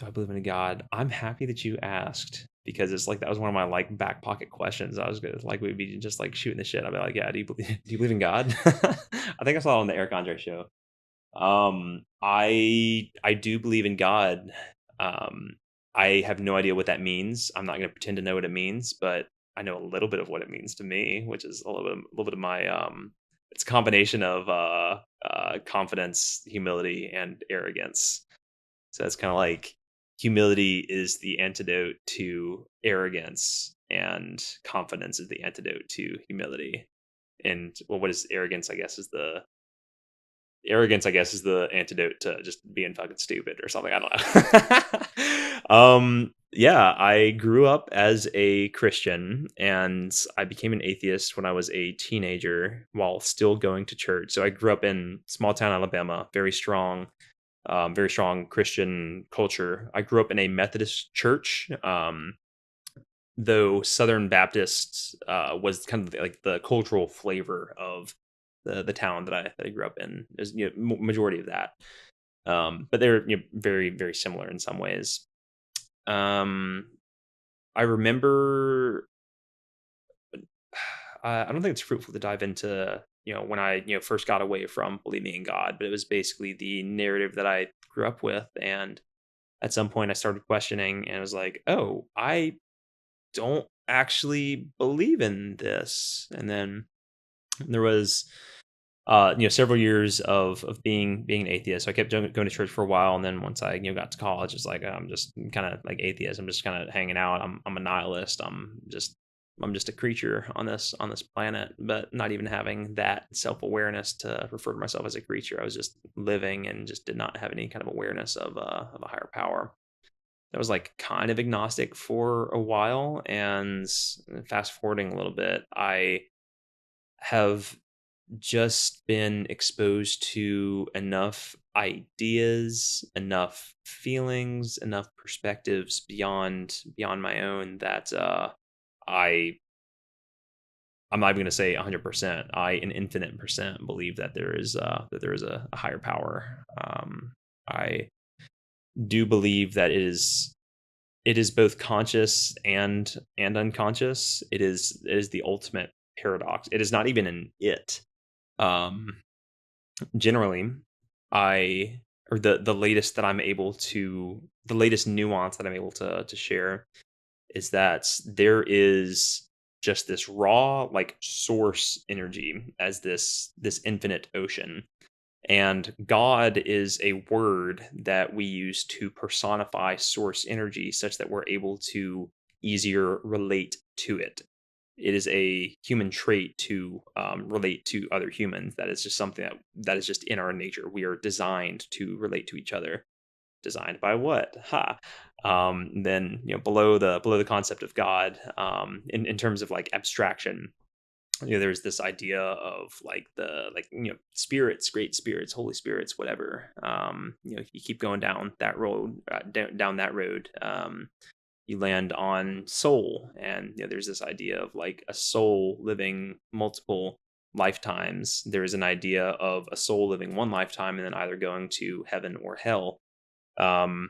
Do I believe in a God? I'm happy that you asked because it's like that was one of my like back pocket questions. I was gonna like we'd be just like shooting the shit. I'd be like, yeah, do you believe in God? I think I saw it on the Eric Andre show. I do believe in God. Um, I have no idea what that means. I'm not going to pretend to know what it means, but I know a little bit of what it means to me, which is a little bit of my it's a combination of confidence, humility, and arrogance. So it's kind of like humility is the antidote to arrogance, and confidence is the antidote to humility. And well, what is arrogance? I guess is the antidote to just being fucking stupid or something. I don't know. Yeah, I grew up as a Christian and I became an atheist when I was a teenager while still going to church. So I grew up in small town Alabama, very strong Christian culture. I grew up in a Methodist church. Though Southern Baptist was kind of like the cultural flavor of the town that I grew up in. Is majority of that, but they're very very similar in some ways. Um, I remember. I don't think it's fruitful to dive into when I first got away from believing in God, but it was basically the narrative that I grew up with, and at some point I started questioning, and I was like, oh, I don't actually believe in this. And then there was several years of being an atheist. So I kept going to church for a while, and then once I got to college, it's like I'm just kind of like atheist. I'm just kind of hanging out. I'm a nihilist. I'm just a creature on this planet, but not even having that self-awareness to refer to myself as a creature. I was just living and just did not have any kind of awareness of a higher power. I was like kind of agnostic for a while, and fast forwarding a little bit, I have just been exposed to enough ideas, enough feelings, enough perspectives beyond my own that I I'm not even going to say 100%. I an infinite percent believe that there is a higher power. I do believe that it is both conscious and unconscious. It is the ultimate paradox. It is not even an it. Um, Generally, I or the latest that I'm able to the latest nuance that I'm able to share is that there is just this raw like source energy as this infinite ocean, and God is a word that we use to personify source energy such that we're able to easier relate to it. It is a human trait to relate to other humans. That is just something that is just in our nature. We are designed to relate to each other. Designed by what? Ha. Then below the concept of God, in terms of like abstraction, there's this idea of like the like spirits, great spirits, holy spirits, whatever. If you keep going down that road, down that road, you land on soul, and there's this idea of like a soul living multiple lifetimes. There is an idea of a soul living one lifetime and then either going to heaven or hell. um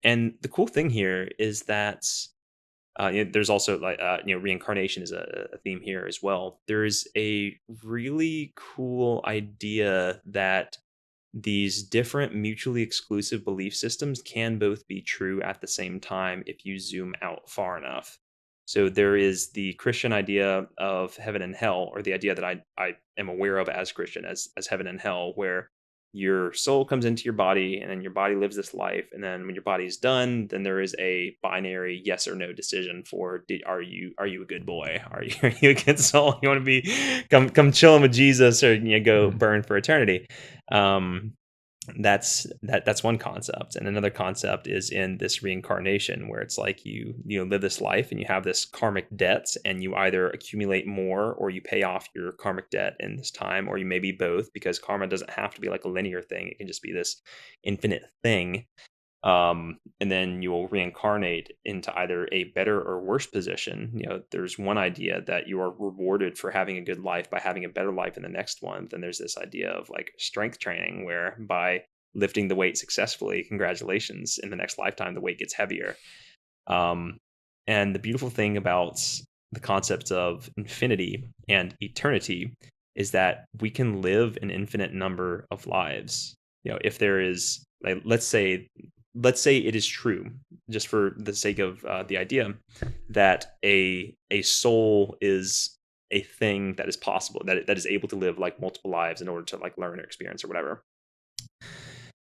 and the cool thing here is that there's also like reincarnation is a theme here as well. There's a really cool idea that these different mutually exclusive belief systems can both be true at the same time if you zoom out far enough. So there is the Christian idea of heaven and hell, or the idea that I am aware of as Christian as heaven and hell, where your soul comes into your body and then your body lives this life, and then when your body's done, then there is a binary yes or no decision for are you a good boy, are you a good soul, you want to be come chilling with Jesus, or go burn for eternity. um that's one concept, and another concept is in this reincarnation, where it's like you live this life and you have this karmic debts, and you either accumulate more or you pay off your karmic debt in this time, or you maybe both, because karma doesn't have to be like a linear thing. It can just be this infinite thing. And then you will reincarnate into either a better or worse position. There's one idea that you are rewarded for having a good life by having a better life in the next one. Then there's this idea of like strength training, where by lifting the weight successfully, congratulations. In the next lifetime, the weight gets heavier. Um, and the beautiful thing about the concept of infinity and eternity is that we can live an infinite number of lives. If there is, like, let's say it is true, just for the sake of the idea, that a soul is a thing that is possible, that is able to live like multiple lives in order to like learn or experience or whatever.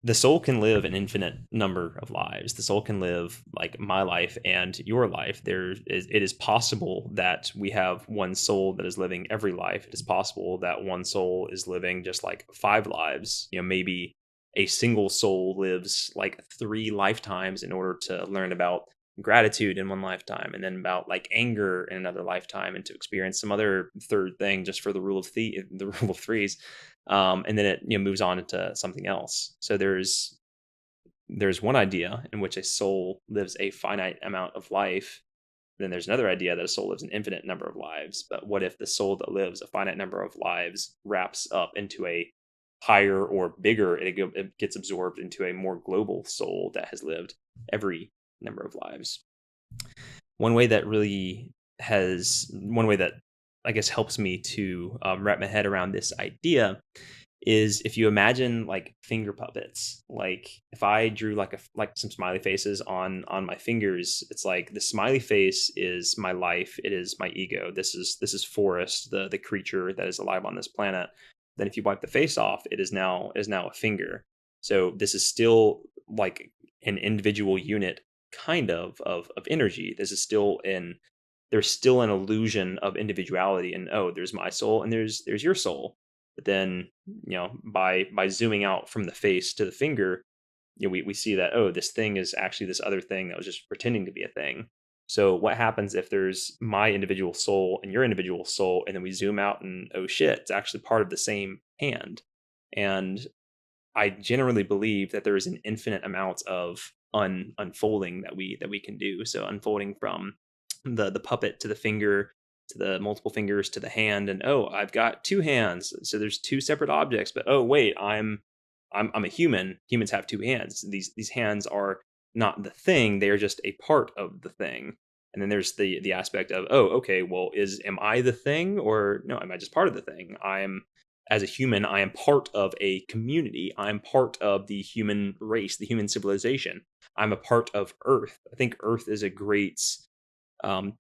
The soul can live an infinite number of lives. The soul can live like my life and your life. It is possible that we have one soul that is living every life. It is possible that one soul is living just like 5 lives. Maybe a single soul lives like 3 lifetimes in order to learn about gratitude in one lifetime, and then about like anger in another lifetime, and to experience some other third thing just for the rule of threes. And then it moves on into something else. So there's one idea in which a soul lives a finite amount of life. Then there's another idea that a soul lives an infinite number of lives. But what if the soul that lives a finite number of lives wraps up into a higher or bigger, it gets absorbed into a more global soul that has lived every number of lives? One way that I guess helps me to wrap my head around this idea is if you imagine like finger puppets. Like if I drew like some smiley faces on my fingers, it's like the smiley face is my life, it is my ego. This is Forrest, the creature that is alive on this planet. Then if you wipe the face off, it is now a finger. So this is still like an individual unit kind of energy. There's still an illusion of individuality, and oh, there's my soul and there's your soul. But then, by zooming out from the face to the finger, we see that, oh, this thing is actually this other thing that was just pretending to be a thing. So what happens if there's my individual soul and your individual soul, and then we zoom out and, oh shit, it's actually part of the same hand? And I generally believe that there is an infinite amount of unfolding that we can do. So unfolding from the puppet to the finger, to the multiple fingers, to the hand, and oh, I've got 2 hands. So there's 2 separate objects. But oh wait, I'm a human. Humans have 2 hands. These hands are not the thing; they are just a part of the thing. And then there's the aspect of, oh, okay, well, am I the thing, or no, am I just part of the thing? As a human, I am part of a community. I'm part of the human race, the human civilization. I'm a part of Earth. I think Earth is a great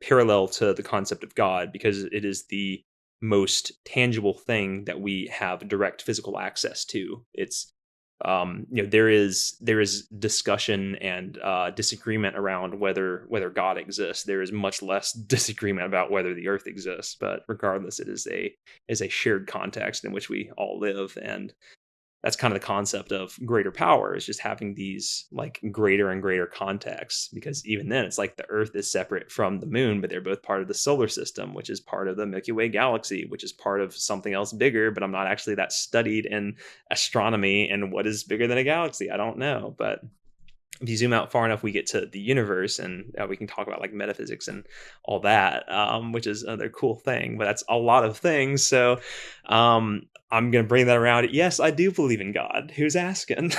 parallel to the concept of God, because it is the most tangible thing that we have direct physical access to. It's there is discussion and disagreement around whether God exists. There is much less disagreement about whether the Earth exists, but regardless, it is a shared context in which we all live. And that's kind of the concept of greater power, is just having these like greater and greater contexts. Because even then, it's like the Earth is separate from the moon, but they're both part of the solar system, which is part of the Milky Way galaxy, which is part of something else bigger. But I'm not actually that studied in astronomy and what is bigger than a galaxy. I don't know. But if you zoom out far enough, we get to the universe, and we can talk about like metaphysics and all that, which is another cool thing. But that's a lot of things. So I'm going to bring that around. Yes, I do believe in God. Who's asking?